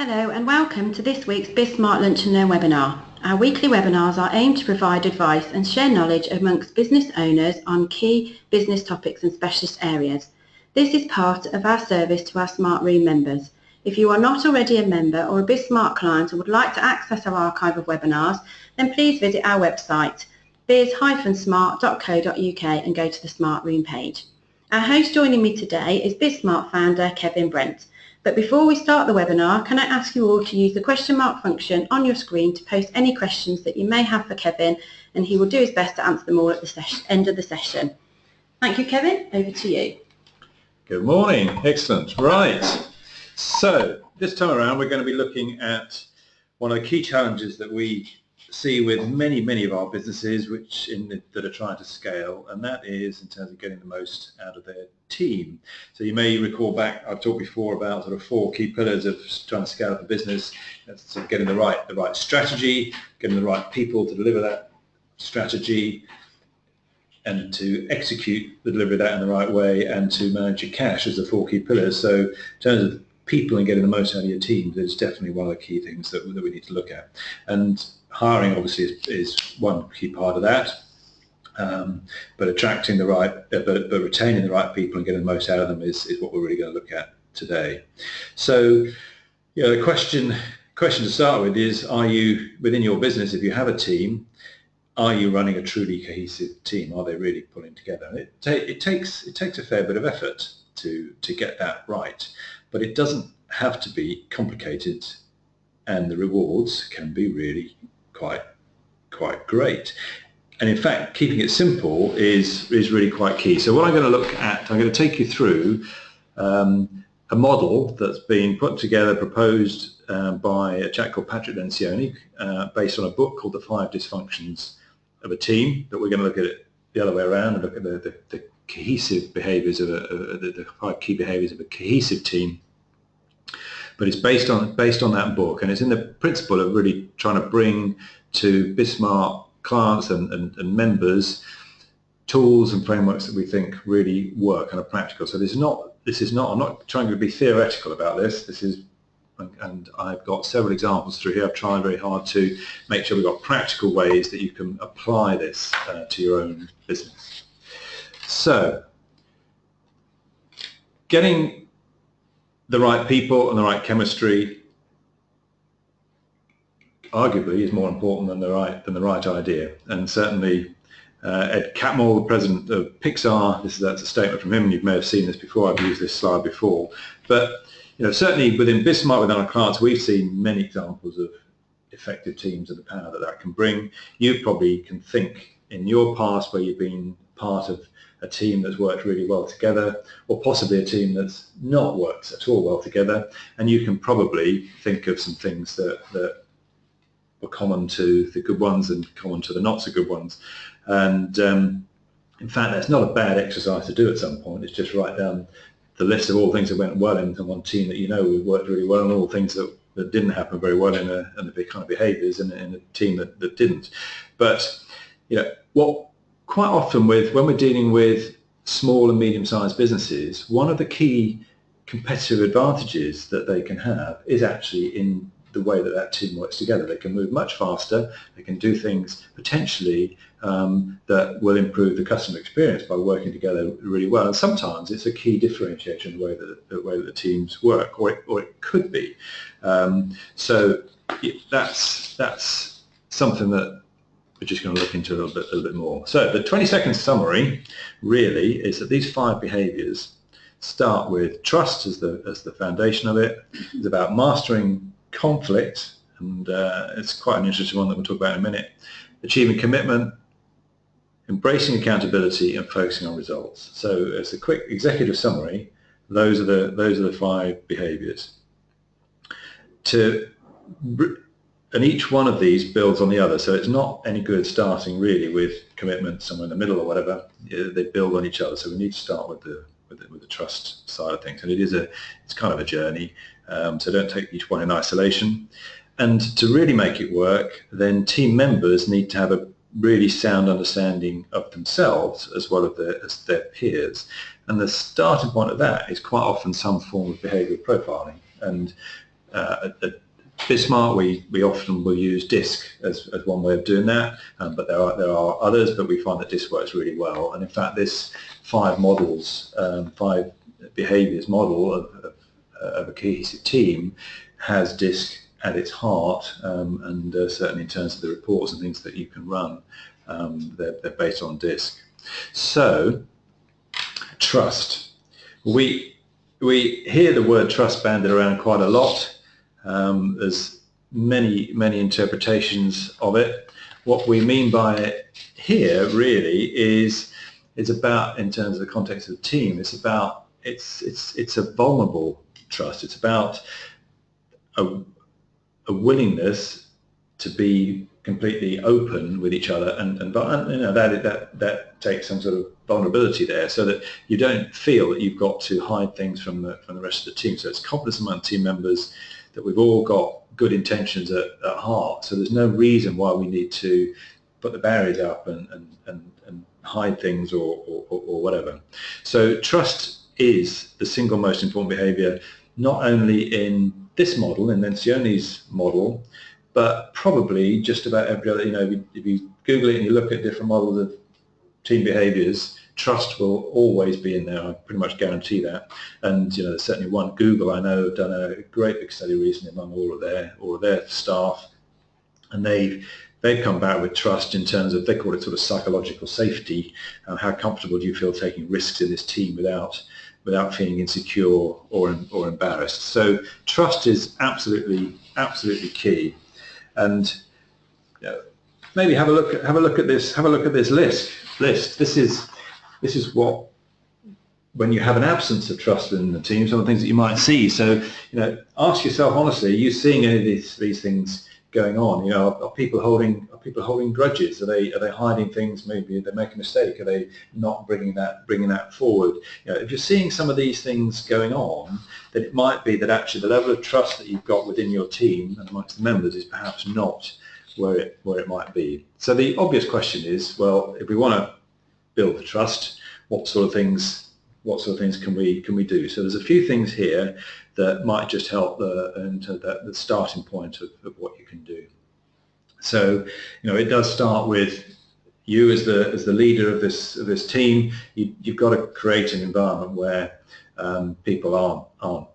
Hello and welcome to this week's BizSmart Lunch and Learn webinar. Our weekly webinars are aimed to provide advice and share knowledge amongst business owners on key business topics and specialist areas. This is part of our service to our Smart Room members. If you are not already a member or a BizSmart client and would like to access our archive of webinars, then please visit our website biz-smart.co.uk and go to the Smart Room page. Our host joining me today is BizSmart founder Kevin Brent. But before we start the webinar, can I ask you all to use the question mark function on your screen to post any questions that you may have for Kevin, and he will do his best to answer them all at the end of the session. Thank you, Kevin. Over to you. Good morning. Excellent. Right. So this time around, we're going to be looking at one of the key challenges that we see with many of our businesses that are trying to scale, and that is in terms of getting the most out of their team. So you may recall back, I've talked before about sort of 4 key pillars of trying to scale up a business. That's sort of getting the right strategy, getting the right people to deliver that strategy, and to execute the delivery of that in the right way, and to manage your cash as the 4 key pillars. So in terms of people and getting the most out of your team, is definitely one of the key things that we need to look at. And hiring obviously is one key part of that, but attracting the right, but retaining the right people and getting the most out of them is what we're really going to look at today. So, the question to start with is: are you, within your business, if you have a team, are you running a truly cohesive team? Are they really pulling together? And it takes a fair bit of effort to get that right, but it doesn't have to be complicated, and the rewards can be really quite great. And in fact, keeping it simple is really quite key. So what I'm going to look at, I'm going to take you through a model that's been put together, proposed by a chap called Patrick Lencioni, based on a book called the FIve Dysfunctions of a Team, that we're going to look at it the other way around and look at the cohesive behaviours of the 5 key behaviours of a cohesive team. But it's based on that book, and it's in the principle of really trying to bring to BizSmart clients and members tools and frameworks that we think really work and are practical. So this is not, I'm not trying to be theoretical about this. And I've got several examples through here. I've tried very hard to make sure we've got practical ways that you can apply this to your own business. So, getting the right people and the right chemistry arguably is more important than the right idea. And certainly Ed Catmull, the president of Pixar, that's a statement from him. You may have seen this before. I've used this slide before. But certainly within BizSmart, within our clients, we've seen many examples of effective teams and the power that can bring. You probably can think in your past where you've been part of a team that's worked really well together, or possibly a team that's not worked at all well together, and you can probably think of some things that were common to the good ones and common to the not so good ones. And in fact, that's not a bad exercise to do at some point. It's just write down the list of all the things that went well in one team that we worked really well, and all the things that didn't happen very well in the kind of behaviours in a team that didn't. But what quite often when we're dealing with small and medium-sized businesses, one of the key competitive advantages that they can have is actually in the way that team works together. They can move much faster. They can do things potentially that will improve the customer experience by working together really well. And sometimes it's a key differentiator in the way that the teams work, or it could be. So that's something that we're just going to look into a little bit more. So the 20-second summary really is that these 5 behaviours start with trust as the foundation of it. It's about mastering conflict, and it's quite an interesting one that we'll talk about in a minute. Achieving commitment, embracing accountability, and focusing on results. So as a quick executive summary, those are the 5 behaviours. And each one of these builds on the other, so it's not any good starting really with commitment somewhere in the middle or whatever. They build on each other, so we need to start with the trust side of things, and it's kind of a journey. So don't take each one in isolation. And to really make it work, then team members need to have a really sound understanding of themselves as well as their peers. And the starting point of that is quite often some form of behavioural profiling. And at BizSmart, we often will use DISC as one way of doing that, but there are others, but we find that DISC works really well. And in fact, this FIve models, FIve behaviours model of a cohesive team has DISC at its heart, and certainly in terms of the reports and things that you can run, they're based on DISC. So, trust. We hear the word trust banded around quite a lot. There's many interpretations of it. What we mean by it here really is it's about, in terms of the context of the team, it's about it's a vulnerable trust. It's about a willingness to be completely open with each other, and you know, that takes some sort of vulnerability there, so that you don't feel that you've got to hide things from the rest of the team. So it's confidence among team members that we've all got good intentions at heart. So there's no reason why we need to put the barriers up and hide things or whatever. So trust is the single most important behaviour, not only in this model, in Lencioni's model, but probably just about every other. You know, if you Google it and you look at different models of team behaviours, trust will always be in there. I pretty much guarantee that. And you know, there's certainly one. Google, I know, have done a great big study recently among all of their staff, and they've come back with trust in terms of, they call it sort of psychological safety. How comfortable do you feel taking risks in this team without feeling insecure or embarrassed? So trust is absolutely key. And you know, maybe have a look at this list. This is what, when you have an absence of trust in the team, some of the things that you might see. So you know, ask yourself honestly: are you seeing any of these things going on? You know, are people holding grudges? Are they hiding things? Maybe they make a mistake. Are they not bringing that forward? You know, if you're seeing some of these things going on, then it might be that actually the level of trust that you've got within your team and amongst the members is perhaps not where it might be. So the obvious question is, well, if we want to build the trust, what sort of things can we do? So there's a few things here that might just help the starting point of what you can do. So you know, it does start with you as the leader of this team. You've got to create an environment where people aren't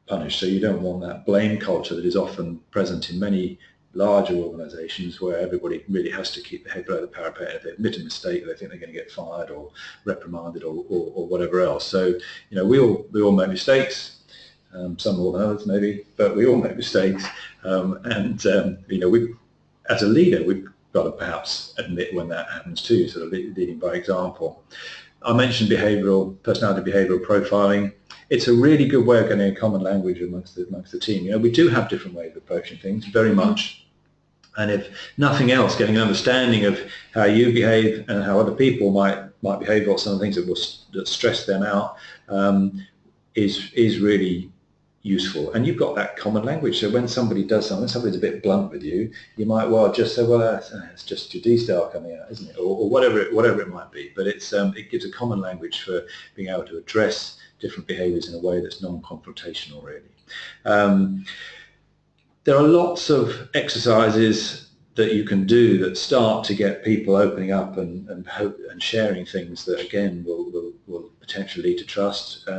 punished. So you don't want that blame culture that is often present in many larger organisations, where everybody really has to keep their head below the parapet. If they admit a mistake, they think they're going to get fired or reprimanded or whatever else. So you know, we all make mistakes, some more than others maybe, but we all make mistakes. You know, as a leader, we've got to perhaps admit when that happens too, sort of leading by example. I mentioned personality behavioural profiling. It's a really good way of getting a common language amongst the team. You know, we do have different ways of approaching things, very much. And if nothing else, getting an understanding of how you behave and how other people might behave, or some of the things that stress them out, is really useful. And you've got that common language. So when somebody does something, somebody's a bit blunt with you, you might well just say, well, it's just your D-star coming out, isn't it? Or whatever it might be. But it gives a common language for being able to address different behaviours in a way that's non-confrontational, really. There are lots of exercises that you can do that start to get people opening up and sharing things that, again, will potentially lead to trust.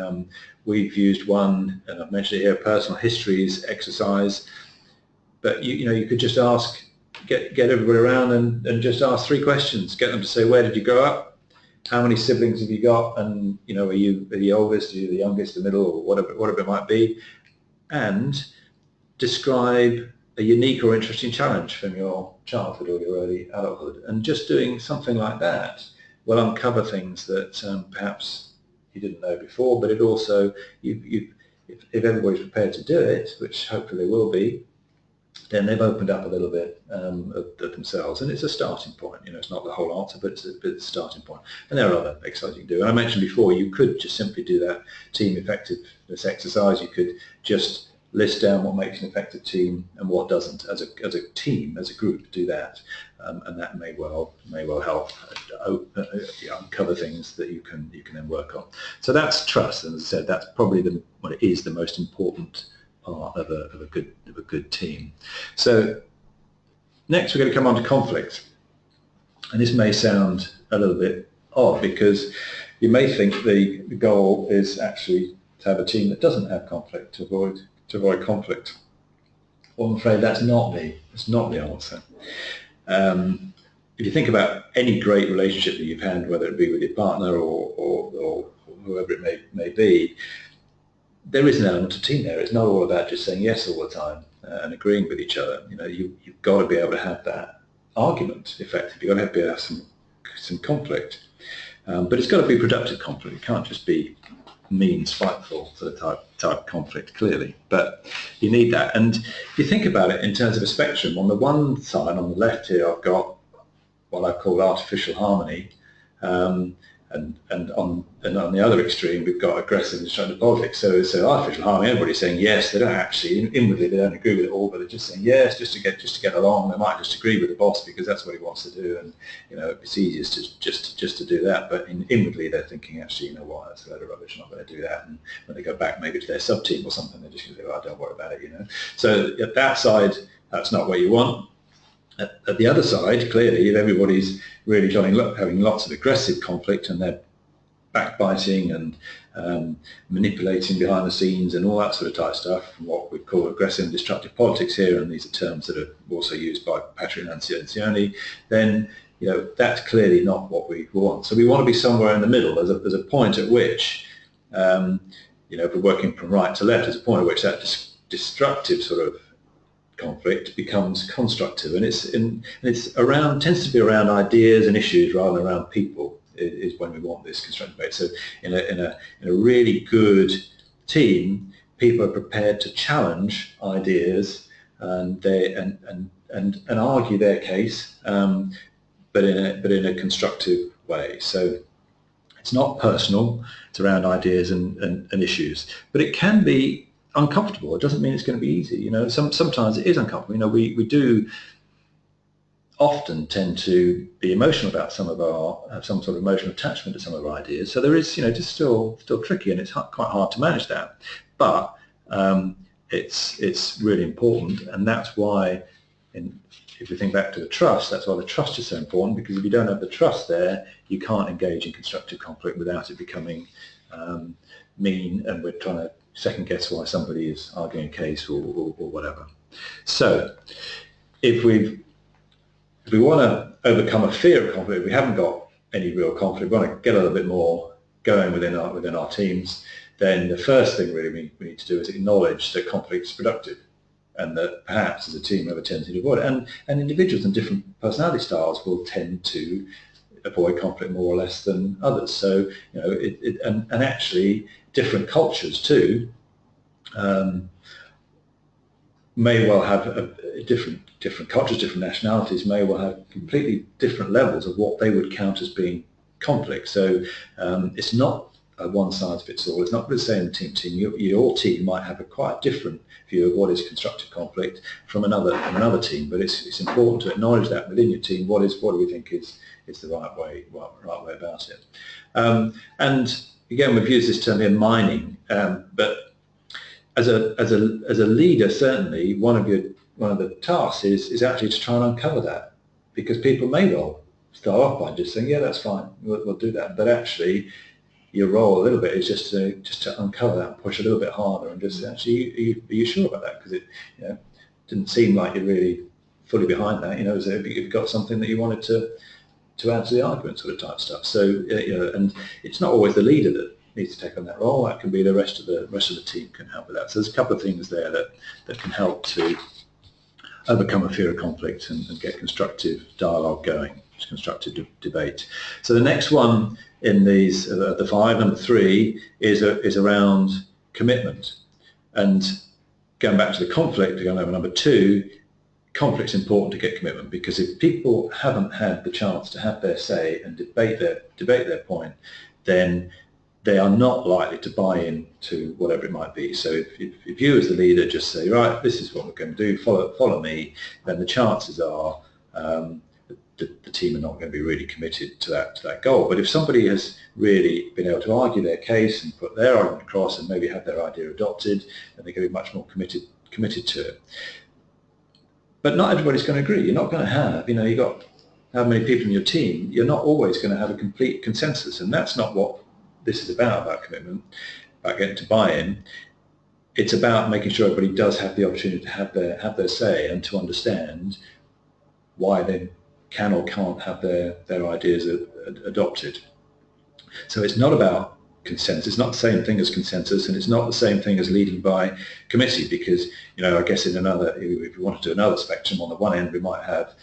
We've used one, and I've mentioned it here, personal histories exercise. But you know, you could just get everybody around and just ask 3 questions. Get them to say, where did you grow up? How many siblings have you got? And you know, are you the oldest? Are you the youngest? The middle? Or whatever it might be. And describe a unique or interesting challenge from your childhood or your early adulthood. And just doing something like that will uncover things that perhaps you didn't know before. But it also, if everybody's prepared to do it, which hopefully they will be, then they've opened up a little bit of themselves, and it's a starting point. You know, it's not the whole answer, but it's a starting point. And there are other exercises you can do. And I mentioned before, you could just simply do that team effectiveness exercise. You could just list down what makes an effective team and what doesn't. As a team, as a group, do that, and that may well help uncover things that you can then work on. So that's trust, and as I said, that's probably what it is the most important part of a good team. So next we're going to come on to conflict, and this may sound a little bit odd because you may think the goal is actually to have a team that doesn't have conflict, to avoid conflict. Well, I'm afraid that's not the answer. If you think about any great relationship that you've had, whether it be with your partner or whoever it may be, there is an element of team there. It's not all about just saying yes all the time and agreeing with each other. You know, you've got to be able to have that argument effective. You've got to be able to have some conflict, but it's got to be productive conflict. It can't just be mean, spiteful sort of type conflict, clearly. But you need that. And if you think about it in terms of a spectrum, on the one side, on the left here, I've got what I call artificial harmony, and on the other extreme we've got aggressive and destructive politics. So artificial harmony, everybody's saying yes, they don't actually, inwardly they don't agree with it all, but they're just saying yes just to get along. They might just agree with the boss because that's what he wants to do, and you know it's easiest to just to do that, but inwardly they're thinking, actually, you know what, that's a load of rubbish, I'm not going to do that. And when they go back maybe to their sub team or something, they're just going to go, oh, don't worry about it, you know. So at that side, that's not what you want. At the other side, clearly, if everybody's really having lots of aggressive conflict and they're backbiting and manipulating behind the scenes and all that sort of type stuff, what we call aggressive and destructive politics here, and these are terms that are also used by Patrick Lencioni, then you know that's clearly not what we want. So we want to be somewhere in the middle. There's a point at which, you know, if we're working from right to left, there's a point at which that destructive sort of conflict becomes constructive, and it's around, tends to be around ideas and issues rather than around people, is when we want this constructive debate. So in a really good team, people are prepared to challenge ideas and argue their case, but in a constructive way. So it's not personal, it's around ideas and issues, but it can be uncomfortable. It doesn't mean it's going to be easy. You know, sometimes it is uncomfortable. You know, we do often tend to be emotional about have some sort of emotional attachment to some of our ideas. So there is, you know, just still tricky, and it's quite hard to manage that. But it's really important, and that's why, if we think back to the trust, that's why the trust is so important, because if you don't have the trust there, you can't engage in constructive conflict without it becoming mean, and we're trying to second guess why somebody is arguing a case or whatever. So if we want to overcome a fear of conflict, we haven't got any real conflict, we want to get a little bit more going within our teams, then the first thing really we need to do is acknowledge that conflict is productive, and that perhaps as a team we have a tendency to avoid it. And individuals and different personality styles will tend to avoid conflict more or less than others. So, you know, and actually different cultures too may well have different cultures, different nationalities may well have completely different levels of what they would count as being conflict. So it's not a one size fits all. It's not the same team. Your team might have a quite different view of what is constructive conflict from another team. But it's important to acknowledge that within your team, what do we think is the right way about it. And again, we've used this term here, mining. But as a leader, certainly one of the tasks is actually to try and uncover that, because people may well start off by just saying, yeah, that's fine, we'll do that. But actually, your role a little bit is just to uncover that and push a little bit harder and just actually, are you sure about that? Because it, you know, didn't seem like you're really fully behind that. You know, as if you've got something that you wanted to add to the argument, sort of type stuff. So you know, and it's not always the leader that needs to take on that role. That can be the rest of the team can help with that. So there's a couple of things there that can help to overcome a fear of conflict and get constructive dialogue going, constructive debate. So the next one in these, the five, number 3, is around commitment. And going back to the conflict, going over number 2, conflict's important to get commitment, because if people haven't had the chance to have their say and debate their point, then they are not likely to buy in to whatever it might be. So if you as the leader just say, right, this is what we're going to do, follow me, then the chances are the team are not going to be really committed to that goal. But if somebody has really been able to argue their case and put their argument across and maybe have their idea adopted, then they're going to be much more committed to it. But not everybody's going to agree. You're not going to have, you've got how many people in your team, you're not always going to have a complete consensus, and that's not what this is about commitment, about getting to buy-in. It's about making sure everybody does have the opportunity to have their say and to understand why they can or can't have their ideas adopted. So it's not about consensus. It's not the same thing as consensus, and it's not the same thing as leading by committee, because I guess in another, if we want to do another spectrum, on the one end we might have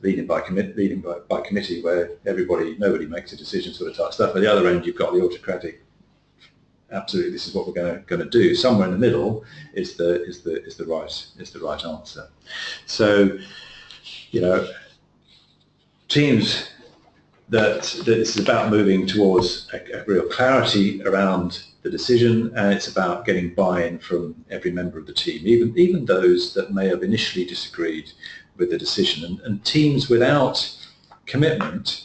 leading by committee, where nobody makes a decision sort of type stuff. At the other end, you've got the autocratic, absolutely, this is what we're going to do. Somewhere in the middle is the right answer. So, teams that this is about moving towards a real clarity around the decision, and it's about getting buy-in from every member of the team, even those that may have initially disagreed with the decision. And teams without commitment,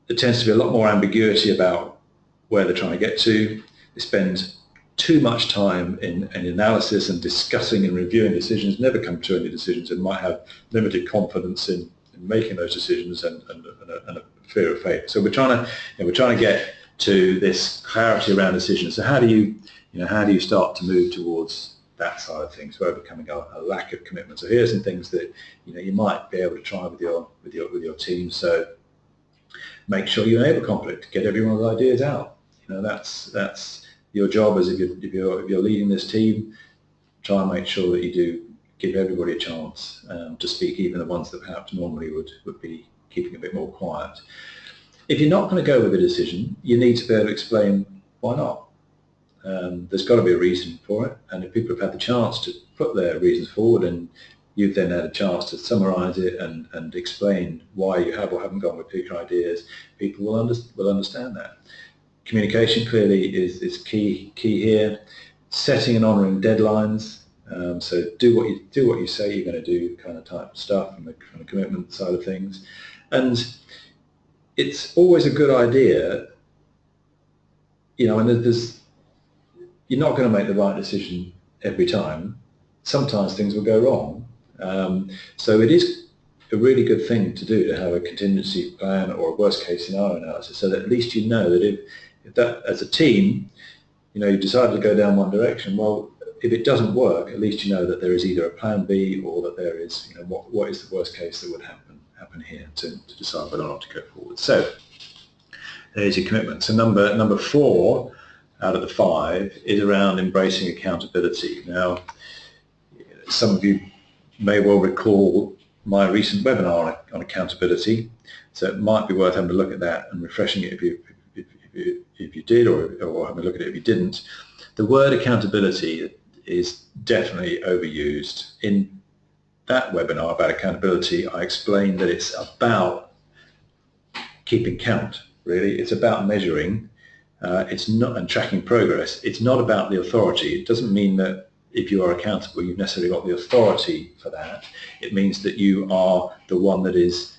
there tends to be a lot more ambiguity about where they're trying to get to. They spend too much time in analysis and discussing and reviewing decisions, never come to any decisions, and might have limited confidence in making those decisions and a fear of failure. So we're trying to get to this clarity around decisions. So how do you start to move towards that side of things, where becoming a lack of commitment? So here's some things that you might be able to try with your team. So make sure you enable conflict, get everyone's ideas out. That's your job, as if you're leading this team. Try and make sure that you do give everybody a chance to speak, even the ones that perhaps normally would be keeping a bit more quiet. If you're not going to go with a decision, you need to be able to explain why not. There's got to be a reason for it, and if people have had the chance to put their reasons forward, and you've then had a chance to summarise it and explain why you have or haven't gone with particular ideas, people will understand that. Communication clearly is key here. Setting and honouring deadlines. So do what you say you're going to do, kind of type stuff, from the commitment side of things. And it's always a good idea, and you're not going to make the right decision every time. Sometimes things will go wrong. So it is a really good thing to do, to have a contingency plan or a worst case scenario analysis, so that at least you know that if that, as a team, you decided to go down one direction, well, if it doesn't work, at least you know that there is either a plan B, or that there is, what is the worst case that would happen here to decide whether or not to go forward. So there's your commitment. So number 4 out of the 5 is around embracing accountability. Now, some of you may well recall my recent webinar on accountability, so it might be worth having a look at that and refreshing it if you did, or having a look at it if you didn't. The word accountability is definitely overused. In that webinar about accountability, I explained that it's about keeping count, really. It's about measuring, it's not, and tracking progress. It's not about the authority. It doesn't mean that if you are accountable, you've necessarily got the authority for that. It means that you are the one that is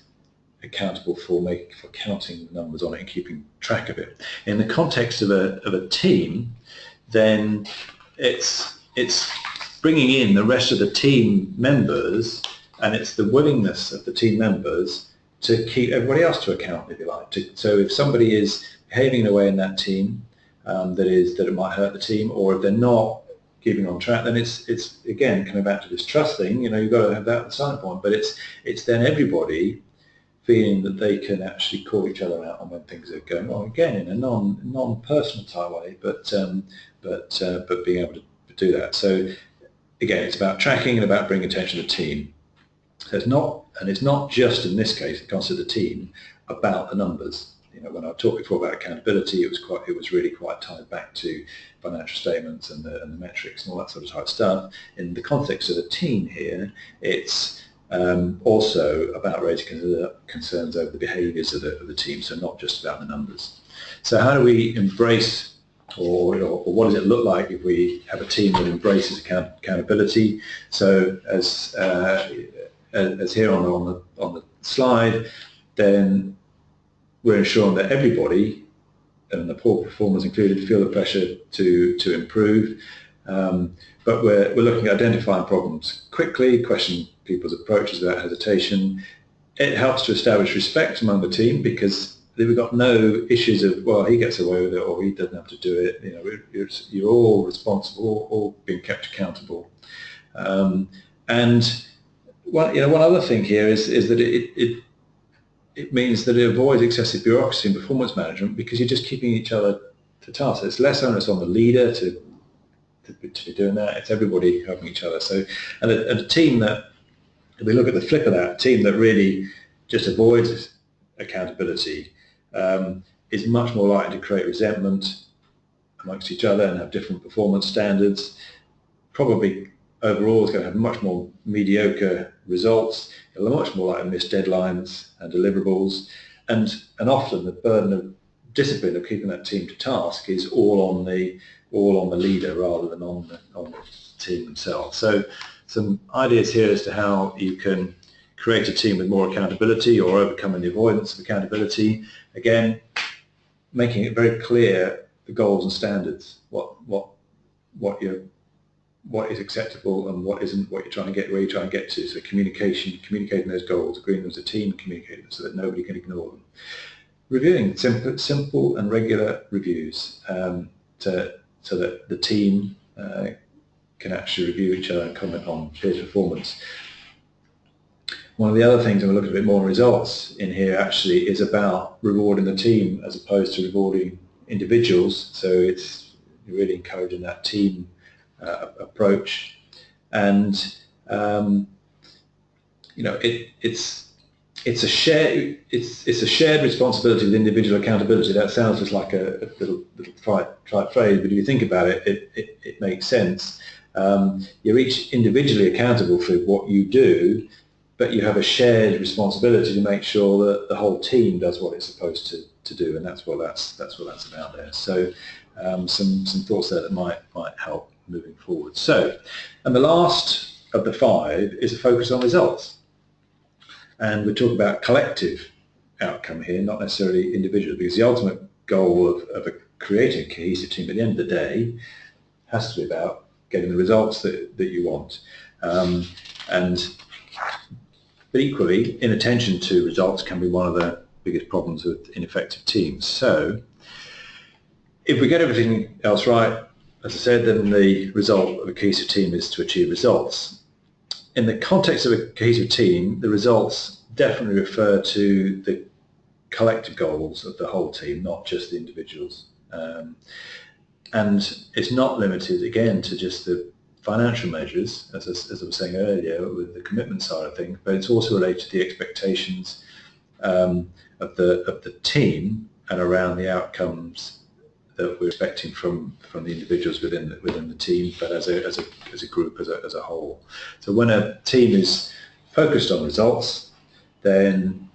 accountable for counting the numbers on it and keeping track of it. In the context of a team, then it's bringing in the rest of the team members, and it's the willingness of the team members to keep everybody else to account, if you like. So if somebody is behaving in a way in that team that it might hurt the team, or if they're not keeping on track, then it's again coming back to this trust thing. You've got to have that at the starting point, but it's then everybody feeling that they can actually call each other out on when things are going wrong, again in a non-personal type way, but being able to do that. So again, it's about tracking and about bringing attention to the team. So it's not just in this case, it comes to the team, about the numbers. When I talked before about accountability, it was really quite tied back to financial statements and the metrics and all that sort of type stuff. In the context of the team here, it's also about raising concerns over the behaviours of the team, so not just about the numbers. So how do we embrace, or what does it look like if we have a team that embraces accountability? So as here on the slide, then we're ensuring that everybody, and the poor performers included, feel the pressure to improve. But we're looking at identifying problems quickly, questioning people's approaches without hesitation. It helps to establish respect among the team because we've got no issues of, well, he gets away with it or he doesn't have to do it. You know, you're all responsible, all being kept accountable. And one other thing here is that it means that it avoids excessive bureaucracy in performance management because you're just keeping each other to task. It's less onus on the leader to be doing that. It's everybody helping each other. So, and a team that, if we look at the flip of that, a team that really just avoids accountability is much more likely to create resentment amongst each other and have different performance standards. Probably overall is going to have much more mediocre results. It'll much more likely to miss deadlines and deliverables, and often the burden of discipline of keeping that team to task is all on the leader rather than on the team themselves. So some ideas here as to how you can create a team with more accountability or overcoming the avoidance of accountability. Again, making it very clear the goals and standards, what is acceptable and what isn't, what you're trying to get, where you're trying to get to. So communicating those goals, agreeing them as a team, and communicating them so that nobody can ignore them. Reviewing simple and regular reviews so that the team can actually review each other and comment on peers' performance. One of the other things, and we'll look a bit more results in here actually, is about rewarding the team as opposed to rewarding individuals. So it's really encouraging that team approach, and it's a shared responsibility with individual accountability. That sounds just like a little trite phrase, but if you think about it, it makes sense. You're each individually accountable for what you do, but you have a shared responsibility to make sure that the whole team does what it's supposed to do, and that's what that's about there. So some thoughts there that might help moving forward. So, and the last of the 5 is a focus on results. And we're talking about collective outcome here, not necessarily individual, because the ultimate goal of creating a cohesive team at the end of the day has to be about getting the results that you want. But equally, inattention to results can be one of the biggest problems with ineffective teams. So if we get everything else right, as I said, then the result of a cohesive team is to achieve results. In the context of a cohesive team, the results definitely refer to the collective goals of the whole team, not just the individuals. And it's not limited, again, to just the financial measures, as I was saying earlier, with the commitment side of things, but it's also related to the expectations of the team and around the outcomes that we're expecting from the individuals within the team, but as a group, as a whole. So when a team is focused on results, then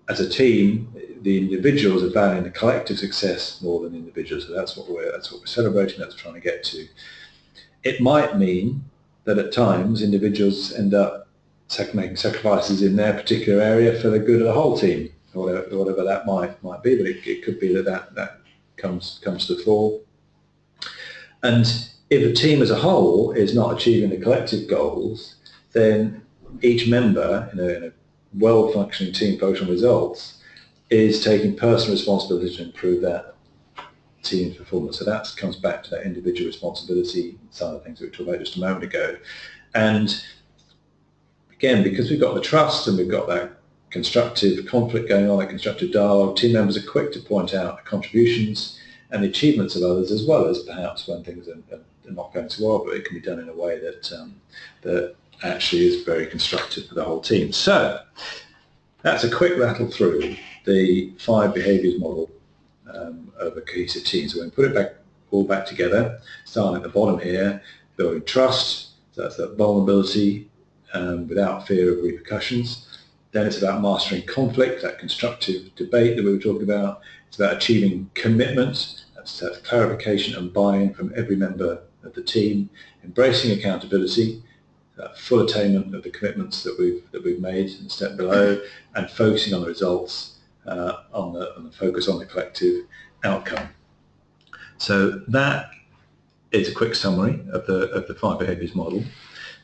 as a team, the individuals are valuing the collective success more than individuals. So that's what we're celebrating. That's what we're trying to get to. It might mean that at times individuals end up making sacrifices in their particular area for the good of the whole team, or whatever that might be. But it could be that comes to the fore. And if a team as a whole is not achieving the collective goals, then each member in a well-functioning team focused on results is taking personal responsibility to improve that team's performance. So that comes back to that individual responsibility side of things that we talked about just a moment ago. And again, because we've got the trust and we've got that constructive conflict going on, that constructive dialogue, team members are quick to point out the contributions and the achievements of others, as well as perhaps when things are not going so well, but it can be done in a way that actually is very constructive for the whole team. So that's a quick rattle through the 5 behaviours model of a cohesive team. So when we put it all back together, starting at the bottom here, building trust, so that's that vulnerability without fear of repercussions. Then it's about mastering conflict, that constructive debate that we were talking about. It's about achieving commitment, that's clarification and buy-in from every member of the team. Embracing accountability, full attainment of the commitments that we've made and step below, and focusing on the results, on the focus on the collective outcome. So that is a quick summary of the 5 behaviours model.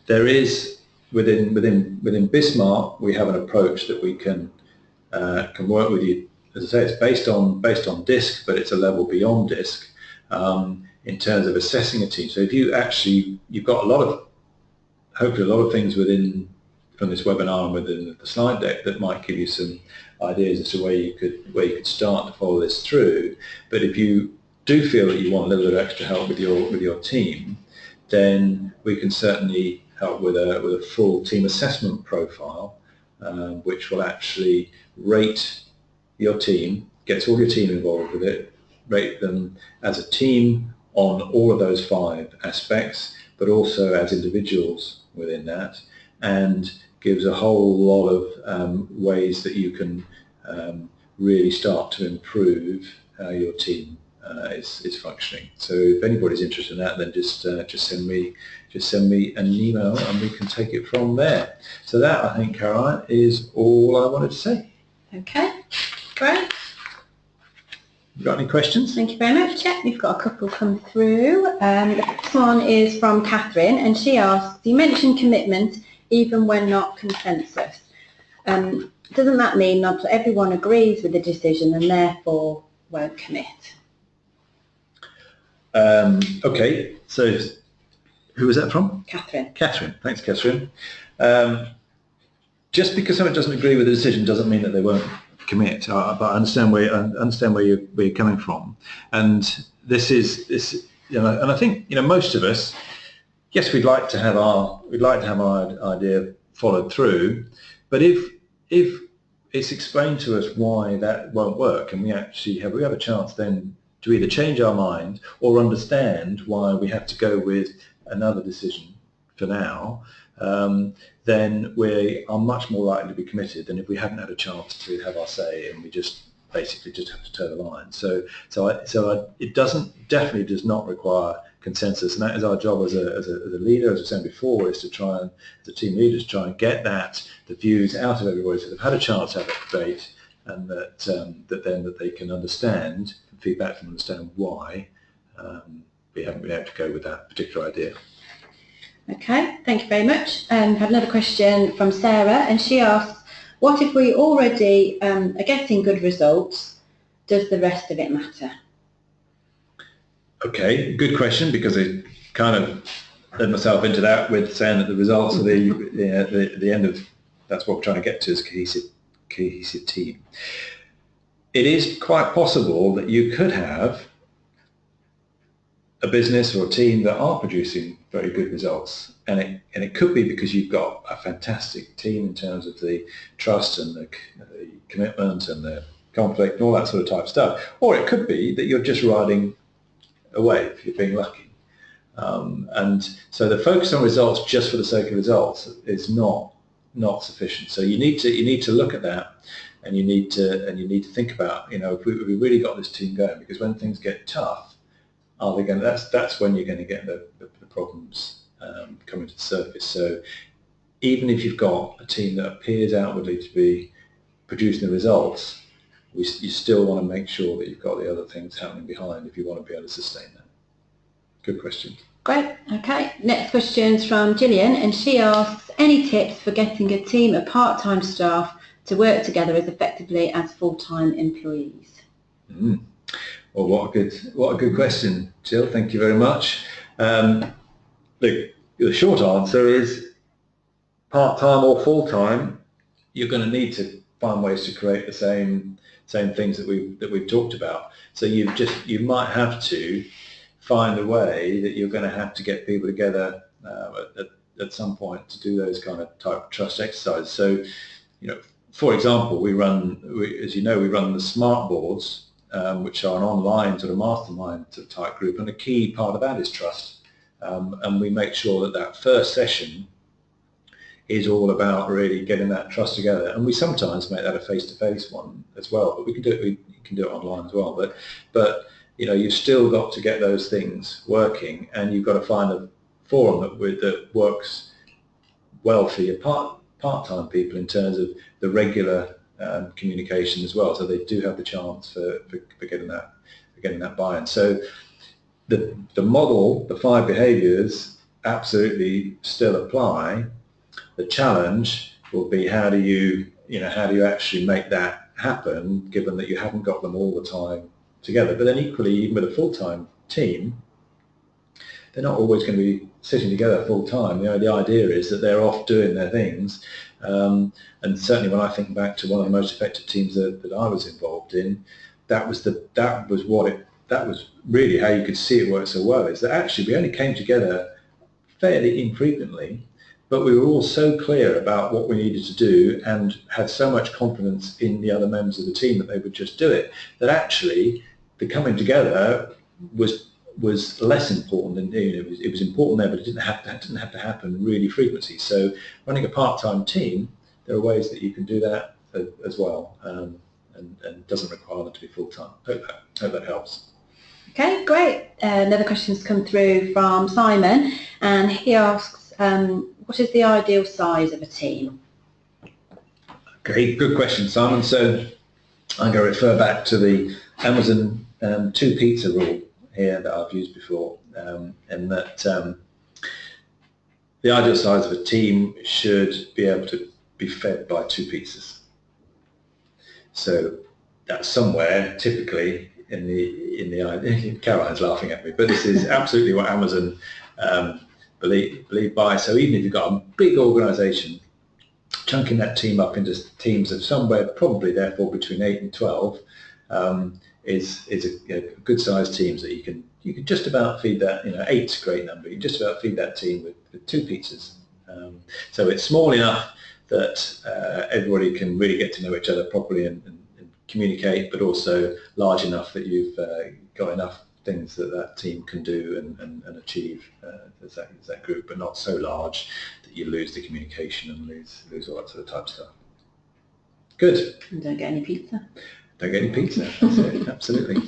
There is within BizSmart, we have an approach that we can work with you. As I say, it's based on DISC, but it's a level beyond DISC in terms of assessing a team. So if you've got hopefully a lot of things from this webinar and within the slide deck that might give you some ideas as to where you could start to follow this through. But if you do feel that you want a little bit of extra help with your team, then we can certainly help with a full team assessment profile, which will actually rate your team, gets all your team involved with it, rate them as a team on all of those 5 aspects, but also as individuals within that, and gives a whole lot of ways that you can really start to improve how your team is functioning. So if anybody's interested in that, then just send me an email and we can take it from there. So that, I think, Caroline, is all I wanted to say. Okay, great. You got any questions? Thank you very much. Yeah, we've got a couple come through. The first one is from Catherine, and she asks, you mentioned commitment even when not consensus. Doesn't that mean not everyone agrees with the decision and therefore won't commit? Okay, so who was that from? Catherine. Catherine, thanks, Catherine. Just because someone doesn't agree with the decision doesn't mean that they won't commit. But I understand where you're coming from, and this, and I think most of us, yes, we'd like to have our idea followed through, but if it's explained to us why that won't work, and we have a chance then to either change our mind or understand why we have to go with another decision for now, then we are much more likely to be committed than if we hadn't had a chance to have our say and we basically have to toe the line. So it definitely does not require consensus, and that is our job as a leader, as I said before, is to try and, the team leaders, try and get the views out of everybody so they've had a chance to have a debate, and that they can understand, feedback from understand why we haven't been able to go with that particular idea. Okay, thank you very much. I have another question from Sarah, and she asks, what if we already are getting good results? Does the rest of it matter? Okay, good question, because I kind of led myself into that with saying that the results are the end of, that's what we're trying to get to, is cohesive team. It is quite possible that you could have a business or a team that are producing very good results, and it could be because you've got a fantastic team in terms of the trust and the commitment and the conflict and all that sort of type stuff, or it could be that you're just riding a wave, you're being lucky, and so the focus on results just for the sake of results is not sufficient. So you need to look at that, and you need to think about, if we really got this team going, because when things get tough, that's when you're going to get the problems coming to the surface. So even if you've got a team that appears outwardly to be producing the results, you still want to make sure that you've got the other things happening behind if you want to be able to sustain that. Good question. Great. Okay. Next question is from Gillian, and she asks, any tips for getting a team of part-time staff to work together as effectively as full-time employees? Well, what a good question, Jill. Thank you very much. The short answer is part-time or full-time, you're going to need to find ways to create the same things that we've talked about. So you might have to find a way that you're going to have to get people together at some point to do those kind of type of trust exercises. So, for example, we run the smart boards, which are an online sort of mastermind sort of type group, and a key part of that is trust. And we make sure that first session is all about really getting that trust together. And we sometimes make that a face-to-face one as well, but we can do it online as well. But you've still got to get those things working, and you've got to find a forum that works well for your part-time people in terms of the regular communication as well, so they do have the chance for getting that buy-in. So the model, the 5 behaviours, absolutely still apply. The challenge will be how do you actually make that happen, given that you haven't got them all the time together. But then equally, even with a full-time team, they're not always going to be sitting together full time. The idea is that they're off doing their things. And certainly when I think back to one of the most effective teams that I was involved in, that was really how you could see it work so well, is that actually we only came together fairly infrequently, but we were all so clear about what we needed to do and had so much confidence in the other members of the team that they would just do it, that actually the coming together was less important. And it was important there, but it didn't have to happen really frequently. So running a part-time team, there are ways that you can do that as well, and doesn't require them to be full-time. Hope that helps. Okay, great. Another question's come through from Simon, and he asks, what is the ideal size of a team? Okay, good question, Simon. So I'm going to refer back to the Amazon 2 pizza rule here that I've used before, and that the ideal size of a team should be able to be fed by 2 pizzas. So that's somewhere typically in the Caroline's laughing at me, but this is absolutely what Amazon believe by. So even if you've got a big organisation, chunking that team up into teams of somewhere probably therefore between 8 and 12 is a good sized teams that you can just about feed that. 8's a great number. You can just about feed that team with 2 pizzas. So it's small enough that everybody can really get to know each other properly and communicate, but also large enough that you've got enough things that team can do and achieve as that group, but not so large that you lose the communication and lose all that sort of type stuff. Good. And don't get any pizza. Don't get any pizza. That's it. Absolutely.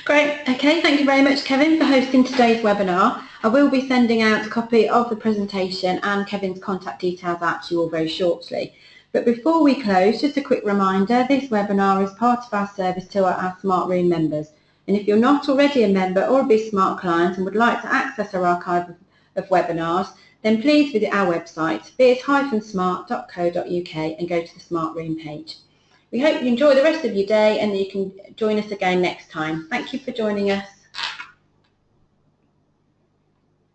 Great. Okay, thank you very much, Kevin, for hosting today's webinar. I will be sending out a copy of the presentation and Kevin's contact details out to you all very shortly. But before we close, just a quick reminder, this webinar is part of our service to our Smart Room members. And if you're not already a member or a BizSmart client and would like to access our archive of webinars, then please visit our website, biz-smart.co.uk, and go to the Smart Room page. We hope you enjoy the rest of your day and that you can join us again next time. Thank you for joining us.